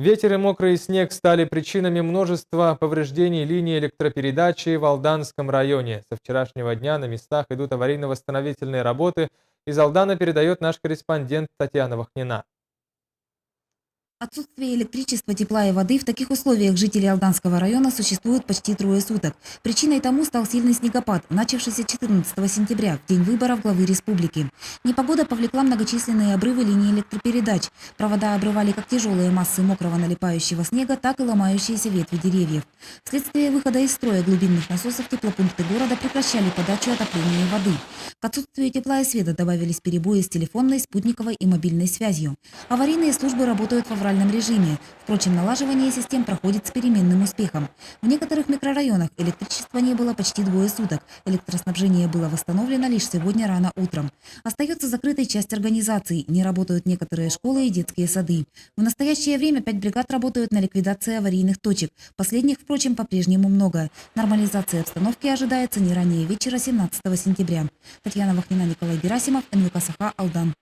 Ветер и мокрый снег стали причинами множества повреждений линии электропередачи в Алданском районе. Со вчерашнего дня на местах идут аварийно-восстановительные работы. Из Алдана передает наш корреспондент Татьяна Вахнина. Отсутствие электричества, тепла и воды в таких условиях жители Алданского района существует почти трое суток. Причиной тому стал сильный снегопад, начавшийся 14 сентября, в день выборов главы республики. Непогода повлекла многочисленные обрывы линий электропередач. Провода обрывали как тяжелые массы мокрого налипающего снега, так и ломающиеся ветви деревьев. Вследствие выхода из строя глубинных насосов теплопункты города прекращали подачу отопления и воды. К отсутствию тепла и света добавились перебои с телефонной, спутниковой и мобильной связью. Аварийные службы работают в авральном режиме. Впрочем, налаживание систем проходит с переменным успехом. В некоторых микрорайонах электричества не было почти двое суток. Электроснабжение было восстановлено лишь сегодня рано утром. Остается закрытой часть организаций. Не работают некоторые школы и детские сады. В настоящее время 5 бригад работают на ликвидации аварийных точек. Последних, впрочем, по-прежнему много. Нормализация обстановки ожидается не ранее вечера 17 сентября. Татьяна Вахнина, Николай Герасимов, НВК Саха, Алдан.